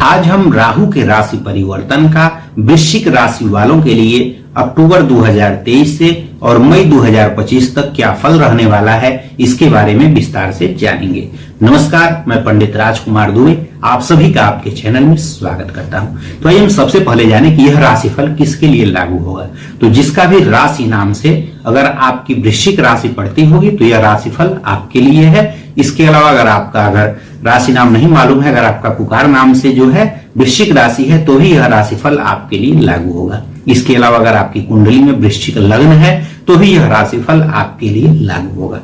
आज हम राहु के राशि परिवर्तन का वृश्चिक राशि वालों के लिए अक्टूबर 2023 से और मई 2025 तक क्या फल रहने वाला है, इसके बारे में विस्तार से जानेंगे। नमस्कार, मैं पंडित राजकुमार दुबे आप सभी का आपके चैनल में स्वागत करता हूं। तो आइए हम सबसे पहले जाने कि यह राशिफल किसके लिए लागू होगा। तो जिसका भी राशि नाम से अगर आपकी वृश्चिक राशि पड़ती होगी तो यह राशिफल आपके लिए है। इसके अलावा अगर राशि नाम नहीं मालूम है, अगर आपका पुकार नाम से जो है वृश्चिक राशि है तो भी यह राशिफल आपके लिए लागू होगा। इसके अलावा अगर आपकी कुंडली में वृश्चिक लग्न है तो भी यह राशिफल आपके लिए लागू होगा।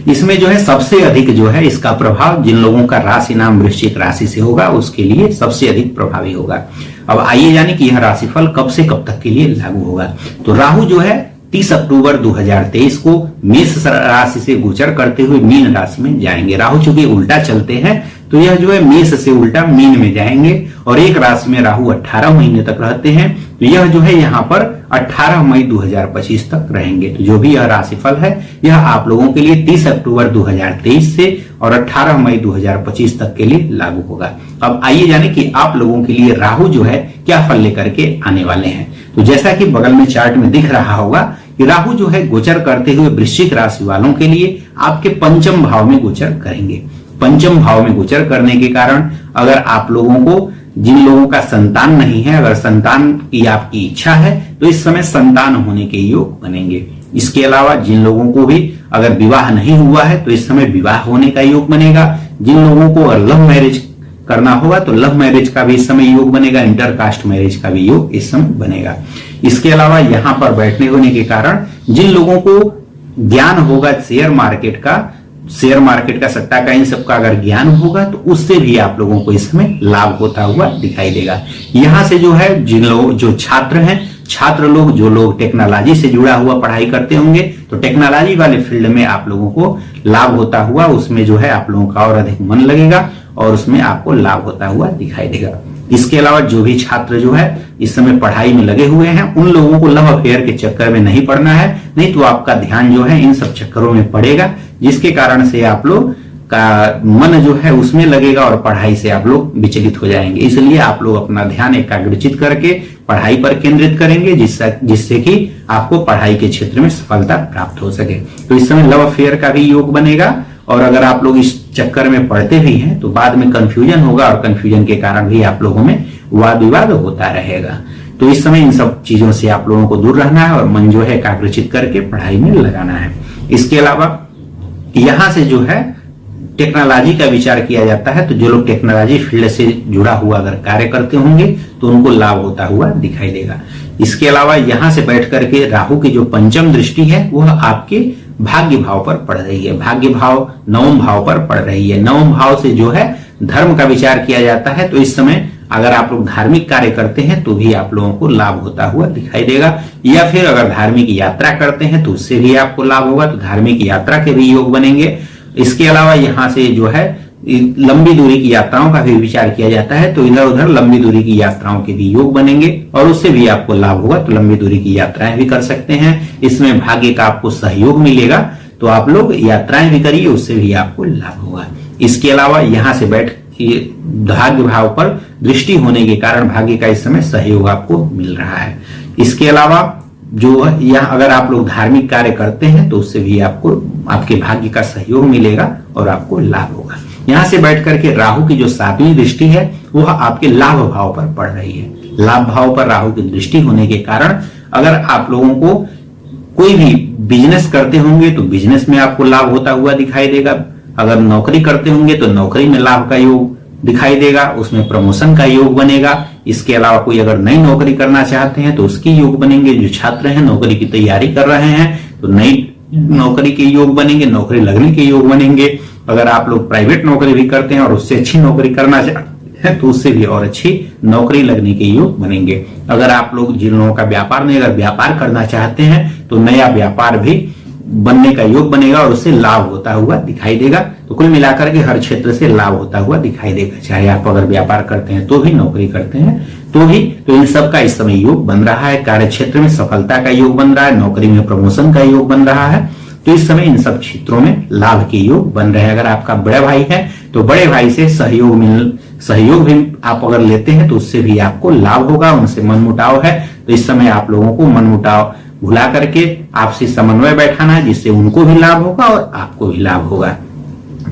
इसमें जो है सबसे अधिक जो है इसका प्रभाव जिन लोगों का राशि नाम वृश्चिक राशि से होगा उसके लिए सबसे अधिक प्रभावी होगा। अब आइए जाने कि यह राशिफल कब से कब तक के लिए लागू होगा। तो राहु जो है 30 अक्टूबर 2023 को मेष राशि से गोचर करते हुए मीन राशि में जाएंगे। राहु चूंकि उल्टा चलते हैं तो यह जो है मेष से उल्टा मीन में जाएंगे और एक राशि में राहु 18 महीने तक रहते हैं। तो यह जो है यहाँ पर 18 मई 2025 तक रहेंगे। तो जो भी यह राशिफल है यह आप लोगों के लिए 30 अक्टूबर 2023 से और 18 मई 2025 तक के लिए लागू होगा। अब आइए जाने कि आप लोगों के लिए राहु जो है क्या फल लेकर के आने वाले हैं। तो जैसा कि बगल में चार्ट में दिख रहा होगा कि राहु जो है गोचर करते हुए वृश्चिक राशि वालों के लिए आपके पंचम भाव में गोचर करेंगे। पंचम भाव में गोचर करने के कारण अगर आप लोगों को, जिन लोगों का संतान नहीं है, अगर संतान की आपकी इच्छा है तो इस समय संतान होने के योग बनेंगे। इसके अलावा जिन लोगों को भी अगर विवाह नहीं हुआ है तो इस समय विवाह होने का योग बनेगा। जिन लोगों को लव मैरिज करना होगा तो लव मैरिज का भी इस समय योग बनेगा। इंटरकास्ट मैरिज का भी योग इस समय बनेगा। इसके अलावा यहाँ पर बैठने होने के कारण जिन लोगों को ज्ञान होगा शेयर मार्केट का सट्टा का इन सब का अगर ज्ञान होगा तो उससे भी आप लोगों को इस समय लाभ होता हुआ दिखाई देगा। यहाँ से जो है जिन लोग जो छात्र लोग जो लोग टेक्नोलॉजी से जुड़ा हुआ पढ़ाई करते होंगे तो टेक्नोलॉजी वाले फील्ड में आप लोगों को लाभ होता हुआ, उसमें जो है आप लोगों का और अधिक मन लगेगा और उसमें आपको लाभ होता हुआ दिखाई देगा। इसके अलावा जो भी छात्र जो है इस समय पढ़ाई में लगे हुए हैं उन लोगों को लव अफेयर के चक्कर में नहीं पड़ना है, नहीं तो आपका ध्यान जो है इन सब चक्करों में पड़ेगा, जिसके कारण से आप लोग का मन जो है उसमें लगेगा और पढ़ाई से आप लोग विचलित हो जाएंगे। इसलिए आप लोग अपना ध्यान एकाग्रचित करके पढ़ाई पर केंद्रित करेंगे जिससे कि आपको पढ़ाई के क्षेत्र में सफलता प्राप्त हो सके। तो इस समय लव अफेयर का भी योग बनेगा और अगर आप लोग इस चक्कर में पढ़ते भी हैं तो बाद में कंफ्यूजन होगा और कंफ्यूजन के कारण भी आप लोगों में वाद विवाद होता रहेगा। तो इस समय इन सब चीजों से आप लोगों को दूर रहना है और मन जो है एकाग्रचित करके पढ़ाई में लगाना है। इसके अलावा यहां से जो है टेक्नोलॉजी का विचार किया जाता है तो जो लोग टेक्नोलॉजी फील्ड से जुड़ा हुआ अगर कार्य करते होंगे तो उनको लाभ होता हुआ दिखाई देगा। इसके अलावा यहां से बैठ करके राहु की जो पंचम दृष्टि है वह आपके भाग्य भाव पर पड़ रही है। भाग्य भाव नवम भाव पर पड़ रही है। नवम भाव से जो है धर्म का विचार किया जाता है। तो इस समय अगर आप लोग धार्मिक कार्य करते हैं तो भी आप लोगों को लाभ होता हुआ दिखाई देगा, या फिर अगर धार्मिक यात्रा करते हैं तो उससे भी आपको लाभ होगा। तो धार्मिक यात्रा के भी योग बनेंगे। इसके अलावा यहाँ से जो है लंबी दूरी की यात्राओं का भी विचार किया जाता है तो इधर उधर लंबी दूरी की यात्राओं के भी योग बनेंगे और उससे भी आपको लाभ होगा। तो लंबी दूरी की यात्राएं भी कर सकते हैं। इसमें भाग्य का आपको सहयोग मिलेगा तो आप लोग यात्राएं भी करिए, उससे भी आपको लाभ होगा। इसके अलावा यहाँ से बैठ भाग्य भाव पर दृष्टि होने के कारण भाग्य का इस समय सहयोग आपको मिल रहा है। इसके अलावा जो यहाँ अगर आप लोग धार्मिक कार्य करते हैं तो उससे भी आपको आपके भाग्य का सहयोग मिलेगा और आपको लाभ होगा। यहाँ से बैठ करके राहु की जो 7वीं दृष्टि है वह आपके लाभ भाव पर पड़ रही है। लाभ भाव पर राहु की दृष्टि होने के कारण अगर आप लोगों को कोई भी बिजनेस करते होंगे तो बिजनेस में आपको लाभ होता हुआ दिखाई देगा। अगर नौकरी करते होंगे तो नौकरी में लाभ का योग दिखाई देगा, उसमें प्रमोशन का योग बनेगा। इसके अलावा कोई अगर नई नौकरी करना चाहते हैं तो उसके योग बनेंगे। जो छात्र हैं नौकरी की तैयारी कर रहे हैं तो नई नौकरी के योग बनेंगे, नौकरी लगने के योग बनेंगे। अगर आप लोग प्राइवेट नौकरी भी करते हैं और उससे अच्छी नौकरी करना चाहते हैं तो उससे भी और अच्छी नौकरी लगने के योग बनेंगे। अगर आप लोग जिन लोगों का व्यापार नहीं, अगर व्यापार करना चाहते हैं तो नया व्यापार भी बनने का योग बनेगा और उससे लाभ होता हुआ दिखाई देगा। तो कुल मिलाकर के हर क्षेत्र से लाभ होता हुआ दिखाई देगा, चाहे आप अगर व्यापार करते हैं तो भी, नौकरी करते हैं तो भी। तो इन सब का इस समय योग बन रहा है। कार्य क्षेत्र में सफलता का योग बन रहा है, नौकरी में प्रमोशन का योग बन रहा है। तो इस समय इन सब क्षेत्रों में लाभ के योग बन रहे हैं। अगर आपका बड़े भाई है तो बड़े भाई से सहयोग भी आप अगर लेते हैं तो उससे भी आपको लाभ होगा। उनसे मनमुटाव है तो इस समय आप लोगों को मनमुटाव भुला करके आपसी समन्वय बैठाना है, जिससे उनको भी लाभ होगा और आपको भी लाभ होगा।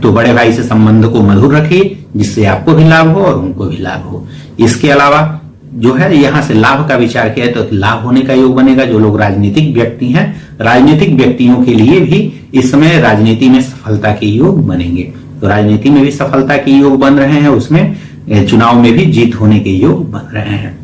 तो बड़े भाई से संबंध को मधुर रखिए, जिससे आपको भी लाभ हो और उनको भी लाभ हो। इसके अलावा जो है यहाँ से लाभ का विचार किया है तो लाभ होने का योग बनेगा। जो लोग राजनीतिक व्यक्ति हैं, राजनीतिक व्यक्तियों के लिए भी इस समय राजनीति में सफलता के योग बनेंगे। तो राजनीति में भी सफलता के योग बन रहे हैं, उसमें चुनाव में भी जीत होने के योग बन रहे हैं।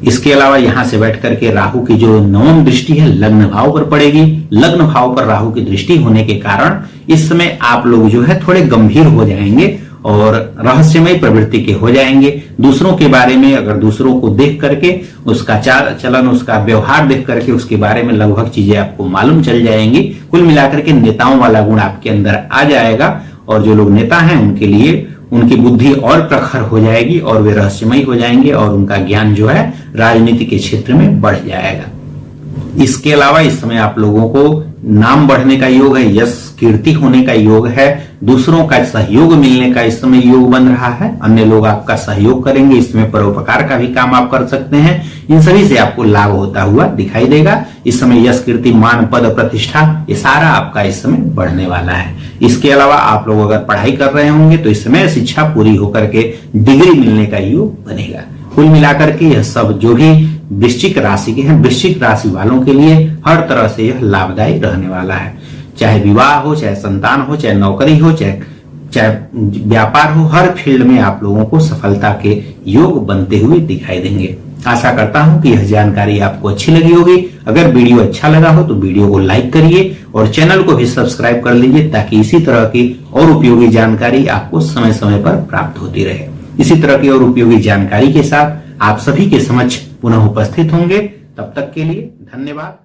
इसके अलावा यहां से बैठ करके राहु की जो नवम दृष्टि है लग्न भाव पर पड़ेगी। लग्न भाव पर राहु की दृष्टि होने के कारण इस समय आप लोग जो है थोड़े गंभीर हो जाएंगे और रहस्यमय प्रवृत्ति के हो जाएंगे। दूसरों के बारे में अगर दूसरों को देख करके उसका चाल चलन, उसका व्यवहार देख करके उसके बारे में लगभग चीजें आपको मालूम चल जाएंगी। कुल मिलाकर के नेताओं वाला गुण आपके अंदर आ जाएगा और जो लोग नेता हैं उनके लिए उनकी बुद्धि और प्रखर हो जाएगी और वे रहस्यमयी हो जाएंगे और उनका ज्ञान जो है राजनीति के क्षेत्र में बढ़ जाएगा। इसके अलावा इस समय आप लोगों को नाम बढ़ने का योग है, यश कीर्ति होने का योग है, दूसरों का सहयोग मिलने का इस समय योग बन रहा है। अन्य लोग आपका सहयोग करेंगे, इसमें परोपकार का भी काम आप कर सकते हैं। इन सभी से आपको लाभ होता हुआ दिखाई देगा। इस समय यश कीर्ति मान पद प्रतिष्ठा ये सारा आपका इस समय बढ़ने वाला है। इसके अलावा आप लोग अगर पढ़ाई कर रहे होंगे तो इस समय शिक्षा पूरी होकर के डिग्री मिलने का योग बनेगा। कुल मिलाकर के यह सब जो भी वृश्चिक राशि के हैं, वृश्चिक राशि वालों के लिए हर तरह से यह लाभदायी रहने वाला है। चाहे विवाह हो, चाहे संतान हो, चाहे नौकरी हो, चाहे व्यापार हो, हर फील्ड में आप लोगों को सफलता के योग बनते हुए दिखाई देंगे। आशा करता हूं कि यह जानकारी आपको अच्छी लगी होगी। अगर वीडियो अच्छा लगा हो तो वीडियो को लाइक करिए और चैनल को भी सब्सक्राइब कर लीजिए ताकि इसी तरह की और उपयोगी जानकारी आपको समय समय पर प्राप्त होती रहे। इसी तरह की और उपयोगी जानकारी के साथ आप सभी के समक्ष पुनः उपस्थित होंगे। तब तक के लिए धन्यवाद।